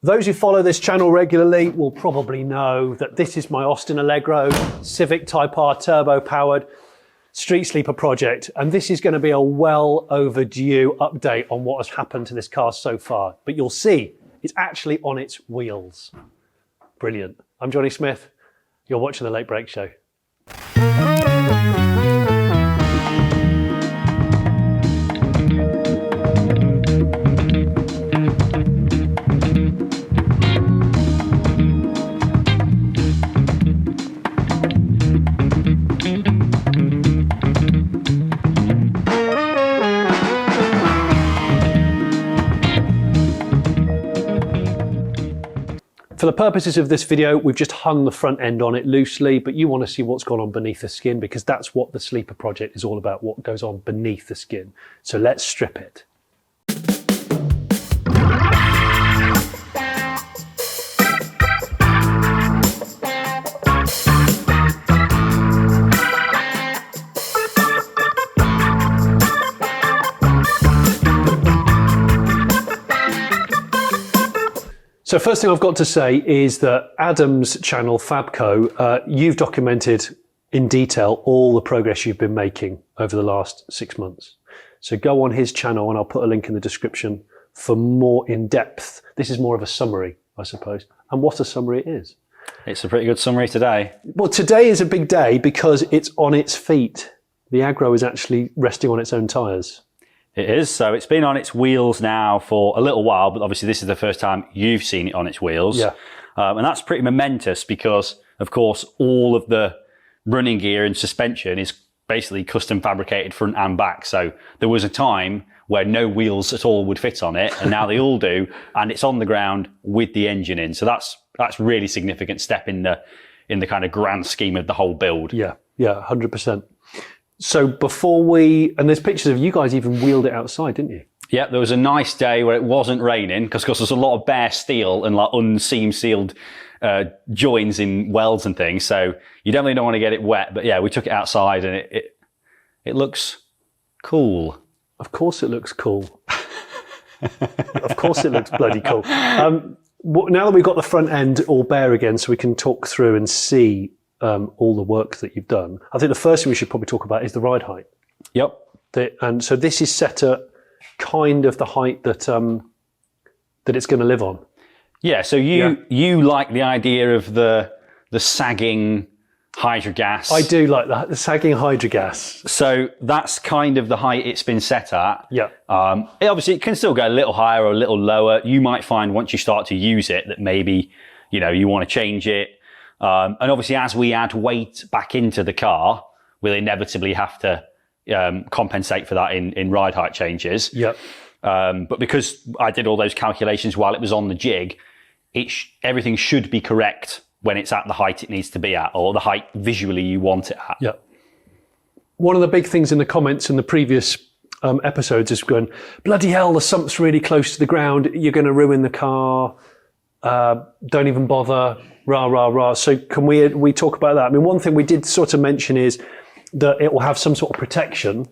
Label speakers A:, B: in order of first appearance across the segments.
A: Those who follow this channel regularly will probably know that this is my Austin Allegro Civic Type R turbo powered street sleeper project, and this is going to be a well overdue update on what has happened to this car so far. But you'll see it's actually on its wheels. Brilliant. I'm Jonny Smith. You're watching The Late Break Show. For the purposes of this video, we've just hung the front end on it loosely, but you want to see what's gone on beneath the skin because that's what the sleeper project is all about, what goes on beneath the skin. So let's strip it. So first thing I've got to say is that Adam's channel, Fabco, you've documented in detail all the progress you've been making over the last 6 months. So go on his channel and I'll put a link in the description for more in-depth. This is more of a summary, I suppose. And what a summary it is.
B: It's a pretty good summary today.
A: Well, today is a big day because it's on its feet. The Agro is actually resting on its own tyres.
B: It is. So it's been on its wheels now for a little while, but obviously this is the first time you've seen it on its wheels.
A: Yeah.
B: And that's pretty momentous because, of course, all of the running gear and suspension is basically custom fabricated front and back. So there was a time where no wheels at all would fit on it, and now they all do, and it's on the ground with the engine in. So that's really significant step in the kind of grand scheme of the whole build.
A: Yeah, 100%. So before and there's pictures of you guys even wheeled it outside, didn't you?
B: Yeah, there was a nice day where it wasn't raining because there's a lot of bare steel and like unseam sealed joins in welds and things. So you definitely don't want to get it wet. But yeah, we took it outside and it looks cool.
A: Of course it looks cool. Of course it looks bloody cool. Now that we've got the front end all bare again so we can talk through and see all the work that you've done. I think the first thing we should probably talk about is the ride height.
B: Yep.
A: And so this is set at kind of the height that that it's going to live on.
B: Yeah. So you like the idea of the sagging hydrogas.
A: I do like that, the sagging hydrogas.
B: So that's kind of the height it's been set at.
A: Yeah.
B: Obviously, it can still go a little higher or a little lower. You might find once you start to use it that maybe you want to change it. And obviously, as we add weight back into the car, we'll inevitably have to compensate for that in ride height changes.
A: Yep.
B: But because I did all those calculations while it was on the jig, everything should be correct when it's at the height it needs to be at, or the height visually you want it at.
A: Yep. One of the big things in the comments in the previous episodes is going, bloody hell, the sump's really close to the ground. You're going to ruin the car. Don't even bother. Rah, rah, rah. So can we talk about that? I mean, one thing we did sort of mention is that it will have some sort of protection.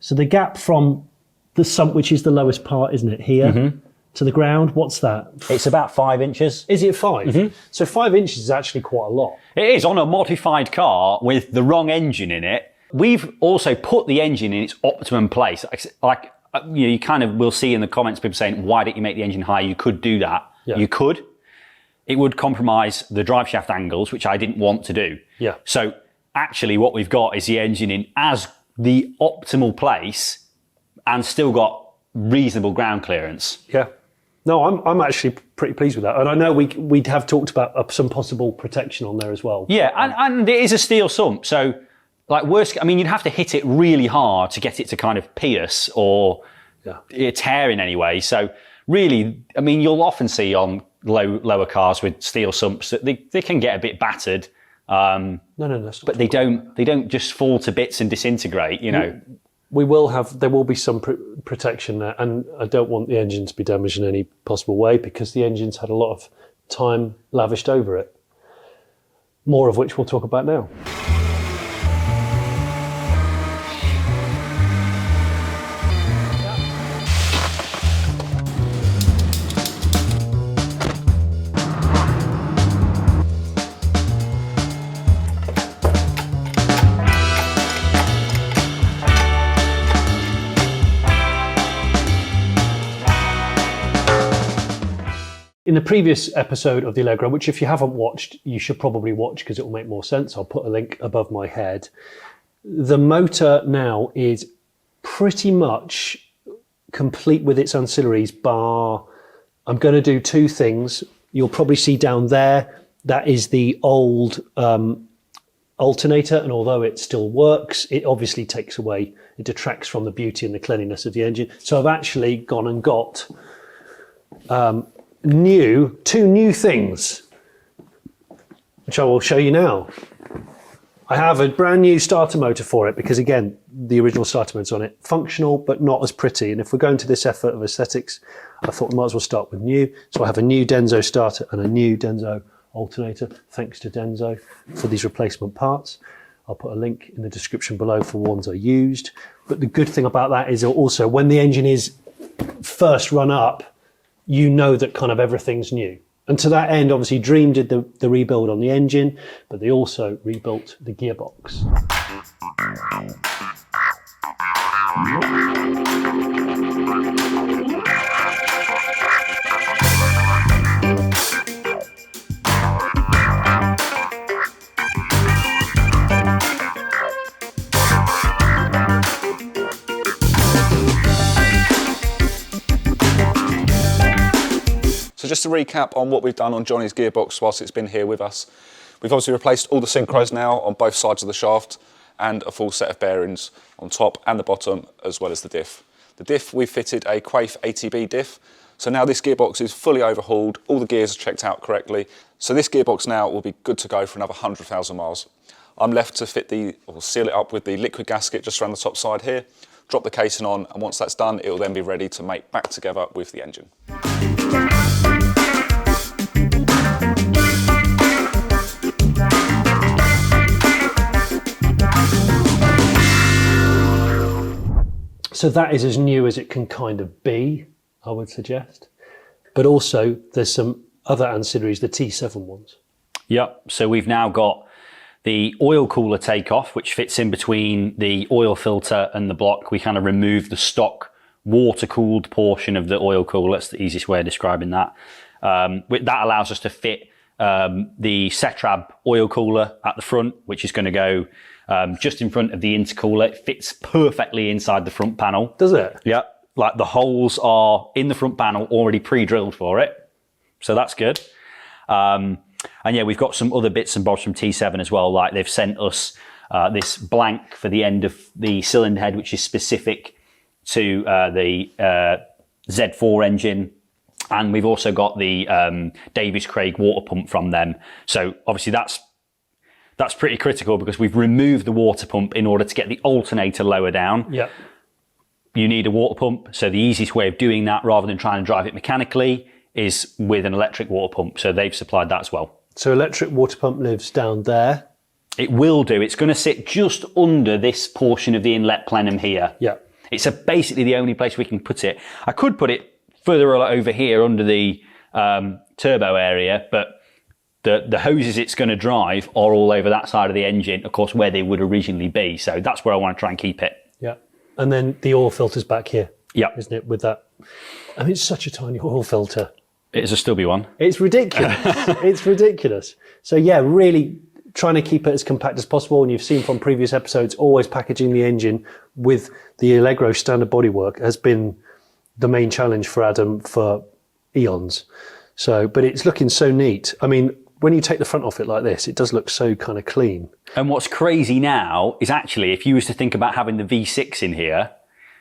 A: So the gap from the sump, which is the lowest part, isn't it, here, to the ground, what's that?
B: It's about 5 inches.
A: Is it 5? So 5 inches is actually quite a lot.
B: It is on a modified car with the wrong engine in it. We've also put the engine in its optimum place. Like you kind of will see in the comments people saying, why don't you make the engine higher? You could do that. Yeah. You could. It would compromise the drive shaft angles, which I didn't want to do.
A: Yeah.
B: So actually what we've got is the engine in as the optimal place and still got reasonable ground clearance.
A: Yeah. No, I'm actually pretty pleased with that. And I know we'd have talked about some possible protection on there as well.
B: Yeah, and it is a steel sump. So like you'd have to hit it really hard to get it to kind of pierce or tear in any way. So really, I mean, you'll often see on lower cars with steel sumps that they can get a bit battered.
A: No,
B: but they don't just fall to bits and disintegrate.
A: There will be some protection there, and I don't want the engine to be damaged in any possible way because the engine's had a lot of time lavished over it. More of which we'll talk about now. in the previous episode of the Allegro, which if you haven't watched, you should probably watch because it will make more sense. I'll put a link above my head. The motor now is pretty much complete with its ancillaries, bar, I'm going to do two things. You'll probably see down there, that is the old alternator, and although it still works, it obviously takes away, it detracts from the beauty and the cleanliness of the engine. So I've actually gone and got two new things, which I will show you now. I have a brand new starter motor for it because, again, the original starter motor's on it. Functional, but not as pretty. And if we're going to this effort of aesthetics, I thought we might as well start with new. So I have a new Denso starter and a new Denso alternator, thanks to Denso for these replacement parts. I'll put a link in the description below for ones I used. But the good thing about that is also when the engine is first run up, you know that kind of everything's new. And to that end, obviously, Dream did the rebuild on the engine, but they also rebuilt the gearbox.
C: So just to recap on what we've done on Jonny's gearbox whilst it's been here with us, we've obviously replaced all the synchros now on both sides of the shaft and a full set of bearings on top and the bottom, as well as the diff. The diff, we've fitted a Quaife ATB diff. So now this gearbox is fully overhauled, all the gears are checked out correctly. So this gearbox now will be good to go for another 100,000 miles. I'm left to seal it up with the liquid gasket just around the top side here, drop the casing on, and once that's done, it will then be ready to mate back together with the engine.
A: So that is as new as it can kind of be, I would suggest. But also there's some other ancillaries, the T7 ones.
B: Yep, so we've now got the oil cooler takeoff, which fits in between the oil filter and the block. We kind of remove the stock water-cooled portion of the oil cooler. That's the easiest way of describing that. That allows us to fit the Cetrab oil cooler at the front, which is going to go just in front of the intercooler. It fits perfectly inside the front panel.
A: Does it?
B: Yeah, like the holes are in the front panel already pre-drilled for it. So that's good. And yeah, we've got some other bits and bobs from T7 as well. Like they've sent us this blank for the end of the cylinder head, which is specific to the Z4 engine. And we've also got the Davis Craig water pump from them. So obviously that's pretty critical because we've removed the water pump in order to get the alternator lower down.
A: Yeah.
B: You need a water pump. So the easiest way of doing that, rather than trying to drive it mechanically, is with an electric water pump. So they've supplied that as well.
A: So electric water pump lives down there.
B: It will do. It's going to sit just under this portion of the inlet plenum here.
A: Yeah.
B: It's basically the only place we can put it. I could put it further over here under the turbo area, but the hoses it's going to drive are all over that side of the engine, of course, where they would originally be. So that's where I want to try and keep it.
A: Yeah. And then the oil filter's back here.
B: Yeah.
A: Isn't it? With that. I mean, it's such a tiny oil filter.
B: It's a stubby one.
A: It's ridiculous. It's ridiculous. So yeah, really trying to keep it as compact as possible. And you've seen from previous episodes, always packaging the engine with the Allegro standard bodywork has been the main challenge for Adam for eons. So, but it's looking so neat. I mean, when you take the front off it like this, it does look so kind of clean. And
B: what's crazy now is actually, if you was to think about having the V6 in here,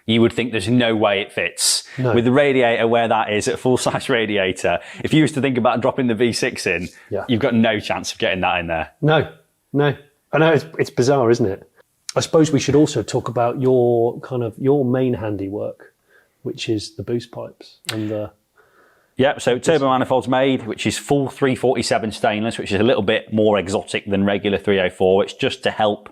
B: you would think there's no way it fits.
A: No.
B: With the radiator where that is, at full-size radiator, if you was to think about dropping the V6 in, you've got no chance of getting that in there.
A: No. I know it's bizarre, isn't it? I suppose we should also talk about your main handiwork, which is the boost pipes and the...
B: Yeah, so turbo manifolds made, which is full 347 stainless, which is a little bit more exotic than regular 304. It's just to help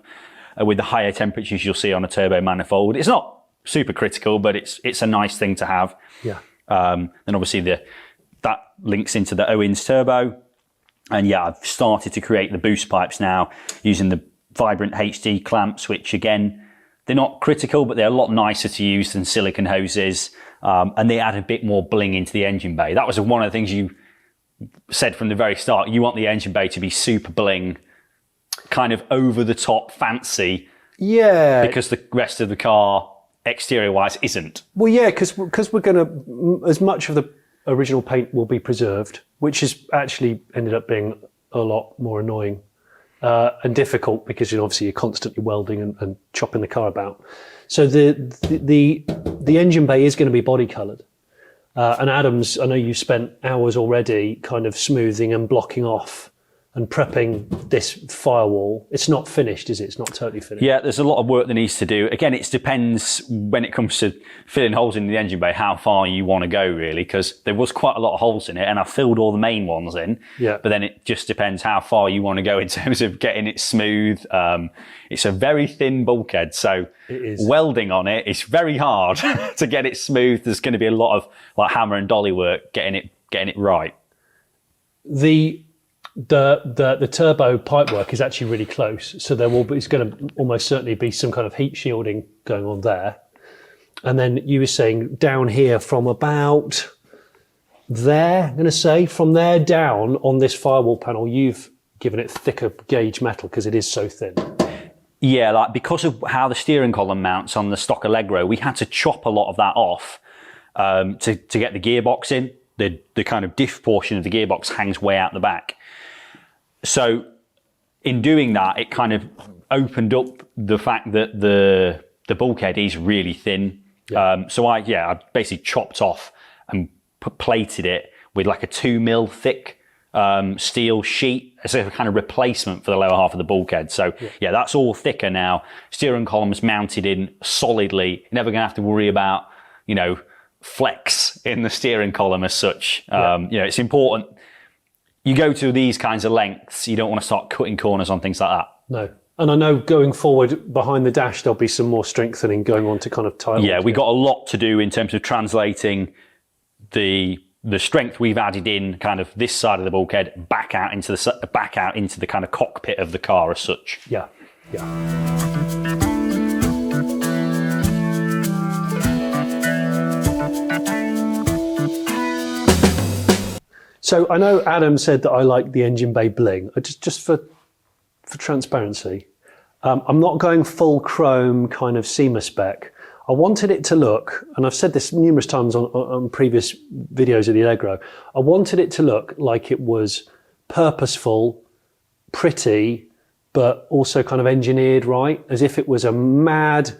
B: with the higher temperatures you'll see on a turbo manifold. It's not super critical, but it's a nice thing to have.
A: Yeah.
B: And obviously that links into the Owens turbo. And yeah, I've started to create the boost pipes now using the Vibrant HD clamps, which again, they're not critical, but they're a lot nicer to use than silicone hoses. And they add a bit more bling into the engine bay. That was one of the things you said from the very start, you want the engine bay to be super bling, kind of over the top fancy.
A: Yeah.
B: Because the rest of the car, exterior wise, isn't.
A: Well, yeah, because we're going to, as much of the original paint will be preserved, which has actually ended up being a lot more annoying and difficult because obviously you're constantly welding and chopping the car about. So the engine bay is going to be body coloured. And Adams, I know you spent hours already kind of smoothing and blocking off and prepping this firewall. It's not finished, is it? It's not totally finished.
B: Yeah, there's a lot of work that needs to do. Again, it depends when it comes to filling holes in the engine bay, how far you want to go, really, because there was quite a lot of holes in it, and I filled all the main ones in.
A: Yeah.
B: But then it just depends how far you want to go in terms of getting it smooth. It's a very thin bulkhead, so welding on it is very hard to get it smooth. There's going to be a lot of like hammer and dolly work getting it right.
A: The turbo pipework is actually really close, so it's going to almost certainly be some kind of heat shielding going on there. And then you were saying down here from about there, I'm going to say from there down on this firewall panel, you've given it thicker gauge metal because it is so thin.
B: Yeah, like because of how the steering column mounts on the stock Allegro, we had to chop a lot of that off to get the gearbox in. The kind of diff portion of the gearbox hangs way out the back. So in doing that, it kind of opened up the fact that the bulkhead is really thin.
A: Yeah.
B: So I basically chopped off and plated it with like a 2mm thick steel sheet as a kind of replacement for the lower half of the bulkhead. So yeah, that's all thicker now. Steering column's mounted in solidly. You're never going to have to worry about, flex in the steering column as such. It's important. You go to these kinds of lengths, you don't want to start cutting corners on things like that.
A: No. And I know going forward behind the dash, there'll be some more strengthening going on to kind of tie.
B: Yeah, we got a lot to do in terms of translating the strength we've added in kind of this side of the bulkhead back out into the kind of cockpit of the car as such.
A: Yeah. So I know Adam said that I like the engine bay bling. Just for transparency, I'm not going full chrome kind of SEMA spec. I wanted it to look, and I've said this numerous times on previous videos of the Allegro, I wanted it to look like it was purposeful, pretty, but also kind of engineered right, as if it was a mad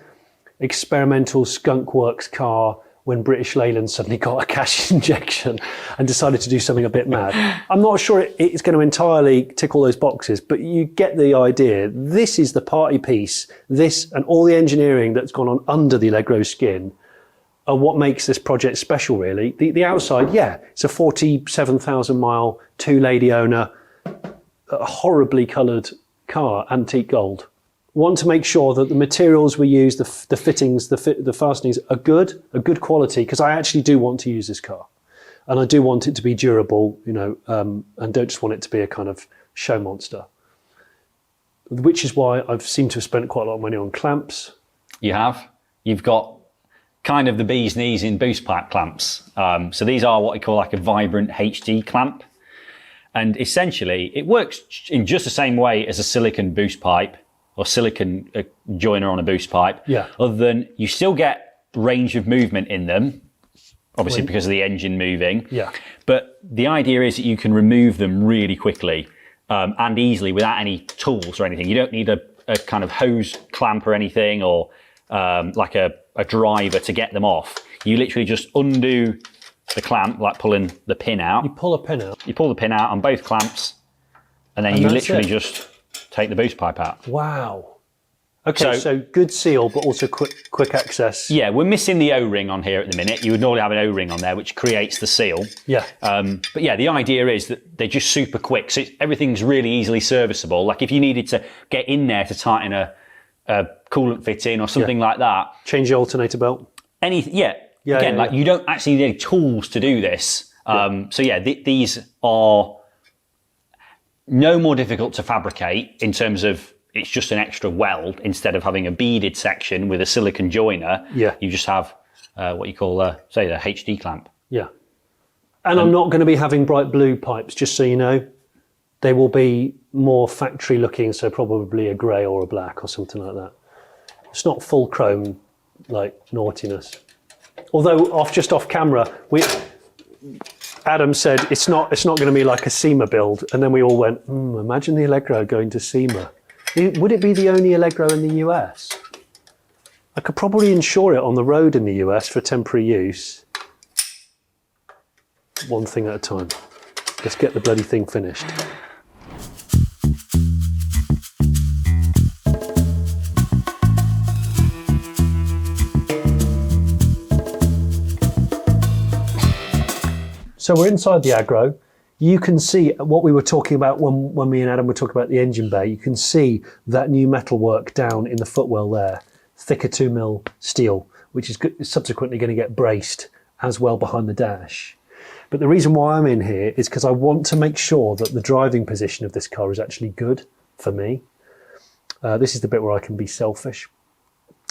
A: experimental skunkworks car when British Leyland suddenly got a cash injection and decided to do something a bit mad. I'm not sure it's going to entirely tick all those boxes, but you get the idea. This is the party piece. This and all the engineering that's gone on under the Allegro skin are what makes this project special, really. The outside, yeah, it's a 47,000 mile, 2-lady owner, a horribly coloured car, antique gold. Want to make sure that the materials we use, the fittings, the fastenings are good quality, because I actually do want to use this car. And I do want it to be durable, and don't just want it to be a kind of show monster. Which is why I've seemed to have spent quite a lot of money on clamps. You have. You've got kind of the bee's knees in boost pipe clamps. So these are what we call like a vibrant HD clamp. And essentially, it works in just the same way as a silicon boost pipe or silicon joiner on a boost pipe. Yeah. Other than you still get range of movement in them, obviously because of the engine moving. Yeah. But the idea is that you can remove them really quickly and easily without any tools or anything. You don't need a kind of hose clamp or anything, or like a driver to get them off. You literally just undo the clamp, like pulling the pin out. You pull a pin out? You pull the pin out on both clamps, and then you literally just take the boost pipe out. Wow. Okay, so good seal, but also quick access. Yeah, we're missing the O-ring on here at the minute. You would normally have an O-ring on there, which creates the seal. Yeah. But yeah, the idea is that they're just super quick. So everything's really easily serviceable. Like if you needed to get in there to tighten a coolant fit in or something like that. Change the alternator belt. Again, like you don't actually need any tools to do this. So yeah, these are no more difficult to fabricate in terms of it's just an extra weld instead of having a beaded section with a silicon joiner. Yeah. You just have what you call, say, a HD clamp. Yeah. And I'm not going to be having bright blue pipes, just so you know. They will be more factory looking, so probably a grey or a black or something like that. It's not full chrome, like naughtiness. Although just off camera, Adam said it's not going to be like a SEMA build, and then we all went, imagine the Allegro going to SEMA. Would it be the only Allegro in the US? I could probably insure it on the road in the US for temporary use. One thing at a time. Let's get the bloody thing finished. So we're inside the Agro. You can see what we were talking about when me and Adam were talking about the engine bay. You can see that new metalwork down in the footwell there, thicker 2mm steel, which is subsequently going to get braced as well behind the dash. But the reason why I'm in here is because I want to make sure that the driving position of this car is actually good for me. This is the bit where I can be selfish.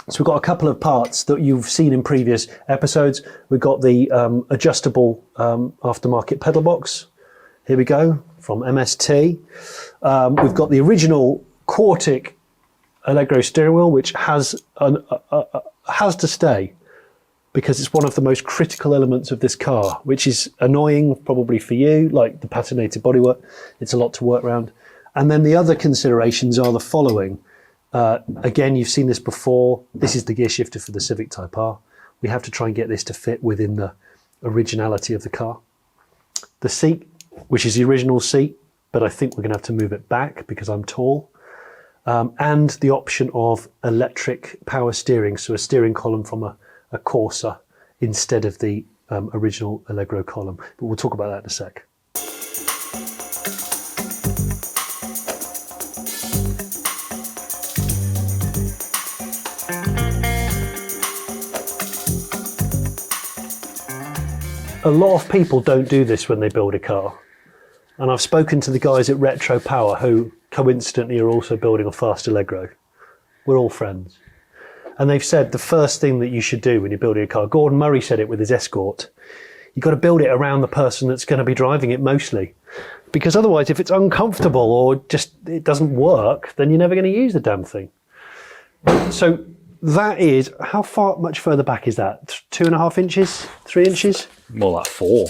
A: So we've got a couple of parts that you've seen in previous episodes. We've got the adjustable aftermarket pedal box. Here we go, from MST. We've got the original Quartic Allegro steering wheel, which has to stay because it's one of the most critical elements of this car, which is annoying probably for you, like the patinated bodywork. It's a lot to work around. And then the other considerations are the following. Again, you've seen this before. This is the gear shifter for the Civic Type R. We have to try and get this to fit within the originality of the car. The seat, which is the original seat, but I think we're going to have to move it back because I'm tall. And the option of electric power steering, so a steering column from a Corsa instead of the original Allegro column. But we'll talk about that in a sec. A lot of people don't do this when they build a car. And I've spoken to the guys at Retro Power who coincidentally are also building a fast Allegro. We're all friends. And they've said the first thing that you should do when you're building a car, Gordon Murray said it with his Escort, you've got to build it around the person that's going to be driving it mostly. Because otherwise, if it's uncomfortable or just it doesn't work, then you're never going to use the damn thing. So that is, how much further back is that? 2.5 inches? 3 inches?
B: More like 4.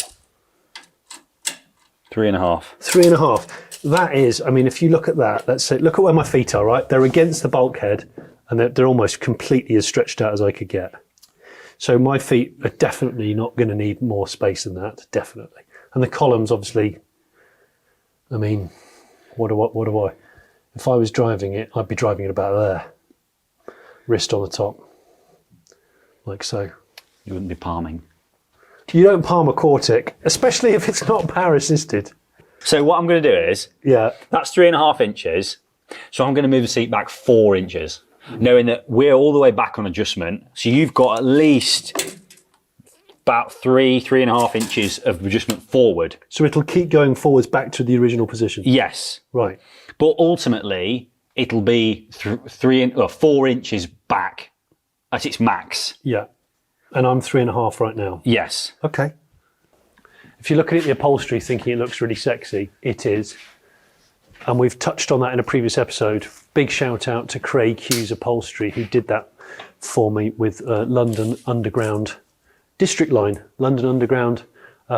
B: 3.5.
A: 3.5. That is, I mean, if you look at that, let's say, look at where my feet are, right? They're against the bulkhead and they're almost completely as stretched out as I could get. So my feet are definitely not going to need more space than that, definitely. And the columns, obviously, I mean, what do I? If I was driving it, I'd be driving it about there. Wrist on the top, like so.
B: You wouldn't be palming.
A: You don't palm a Quartic, especially if it's not power assisted.
B: So what I'm going to do is, that's 3.5 inches. So I'm going to move the seat back 4 inches, knowing that we're all the way back on adjustment. So you've got at least about 3.5 inches of adjustment forward.
A: So it'll keep going forwards back to the original position?
B: Yes.
A: Right.
B: But ultimately, it'll be 4 inches back at its max.
A: Yeah. And I'm 3.5 right now?
B: Yes.
A: Okay. If you're looking at the upholstery thinking it looks really sexy, it is. And we've touched on that in a previous episode. Big shout out to Craig Hughes Upholstery, who did that for me with London Underground District Line, London Underground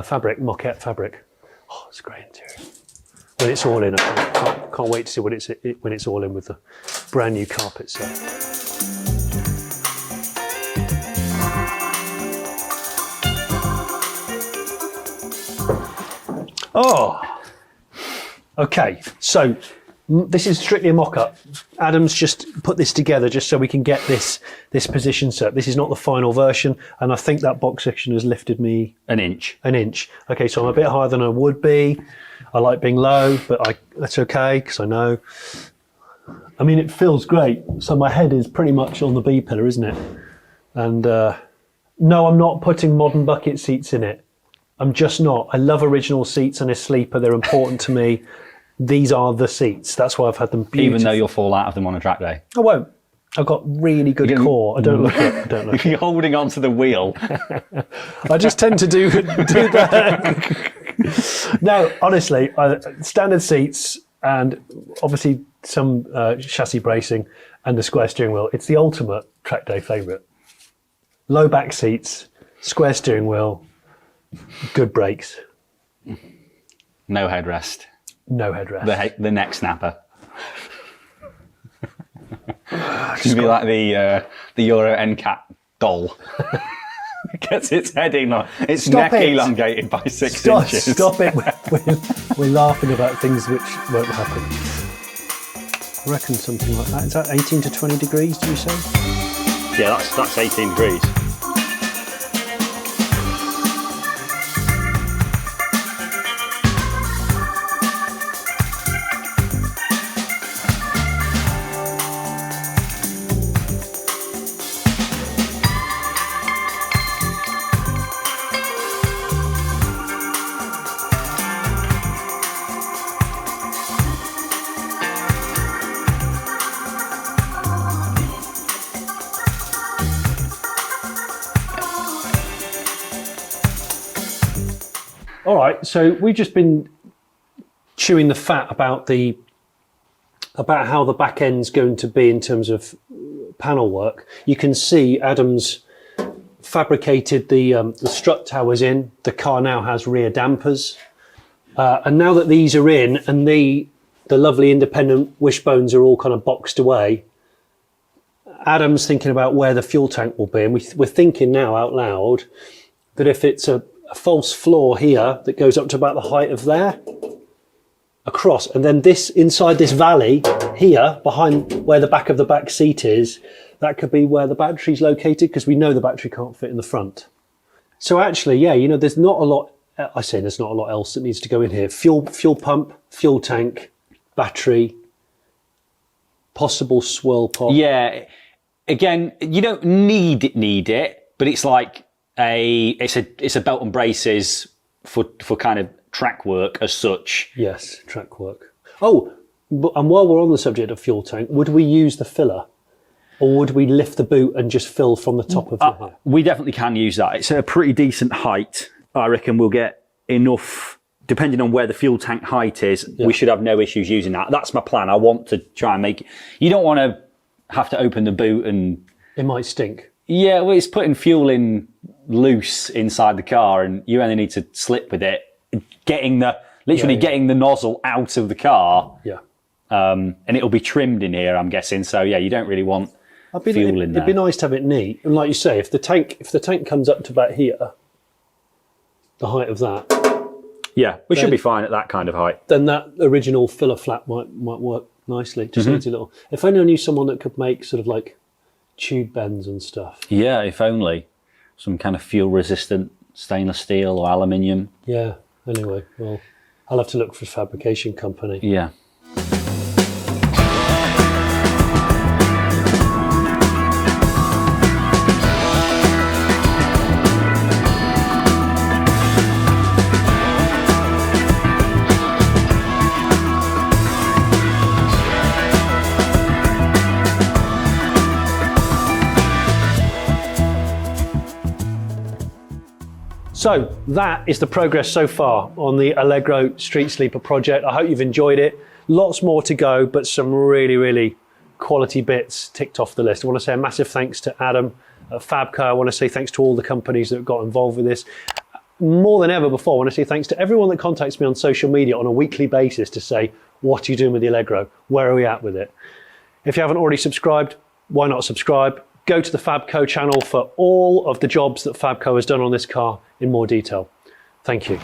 A: fabric, moquette fabric. Oh, it's a great interior. When it's all in, I can't wait to see when it's all in with the brand new carpet set. Oh, okay. So this is strictly a mock-up. Adam's just put this together just so we can get this position set. This is not the final version, and I think that box section has lifted me
B: an inch.
A: An inch. Okay, so I'm a bit higher than I would be. I like being low, but that's okay because I know. I mean, it feels great. So my head is pretty much on the B pillar, isn't it? And no, I'm not putting modern bucket seats in it. I'm just not. I love original seats and a sleeper. They're important to me. These are the seats. That's why I've had them beautiful.
B: Even though you'll fall out of them on a track day?
A: I won't. I've got really good core. I don't look at. Don't look.
B: You're holding onto the wheel.
A: I just tend to do that. No, honestly, standard seats and obviously some chassis bracing and the square steering wheel. It's the ultimate track day favourite. Low back seats, square steering wheel, good brakes.
B: No headrest.
A: No headrest.
B: The neck snapper. Should be like the Euro NCAT doll. It gets its head in, its neck elongated by 6 inches.
A: Stop it. We're laughing about things which won't happen. I reckon something like that. Is that 18 to 20 degrees, do you say?
B: Yeah, that's 18 degrees.
A: All right, so we've just been chewing the fat about how the back end's going to be in terms of panel work. You can see Adam's fabricated the strut towers in. The car now has rear dampers, and now that these are in and the lovely independent wishbones are all kind of boxed away, Adam's thinking about where the fuel tank will be, and we're thinking now out loud that if it's a false floor here that goes up to about the height of there, across, and then this inside this valley here behind where the back of the back seat is, that could be where the battery's located, because we know the battery can't fit in the front. So actually, yeah, you know, there's not a lot, I say there's not a lot else that needs to go in here. Fuel pump, fuel tank, battery, possible swirl pot.
B: Yeah, again, you don't need it, but it's like it's a belt and braces for kind of track work as such.
A: Yes, track work. Oh, and while we're on the subject of fuel tank, would we use the filler, or would we lift the boot and just fill from the top of the height?
B: We definitely can use that. It's a pretty decent height. I reckon we'll get enough, depending on where the fuel tank height is. Yeah. We should have no issues using that. That's my plan. I want to try and make it. You don't want to have to open the boot and
A: it might stink.
B: Yeah, well, it's putting fuel in loose inside the car, and you only need to slip with it, getting the nozzle out of the car.
A: Yeah.
B: And it'll be trimmed in here, I'm guessing. So yeah, you don't really want fuel in there.
A: It'd be nice to have it neat, and like you say, if the tank comes up to about here, the height of that.
B: Yeah, we should be fine at that kind of height.
A: Then that original filler flap might work nicely. Just needs a little. If only I knew someone that could make sort of like tube bends and stuff.
B: Yeah, if only. Some kind of fuel resistant stainless steel or aluminium.
A: Yeah, anyway, well, I'll have to look for a fabrication company.
B: Yeah.
A: So that is the progress so far on the Allegro Street Sleeper project. I hope you've enjoyed it. Lots more to go, but some really, really quality bits ticked off the list. I want to say a massive thanks to Adam at Fabco. I want to say thanks to all the companies that got involved with this. More than ever before, I want to say thanks to everyone that contacts me on social media on a weekly basis to say, what are you doing with the Allegro? Where are we at with it? If you haven't already subscribed, why not subscribe? Go to the Fabco channel for all of the jobs that Fabco has done on this car in more detail. Thank you.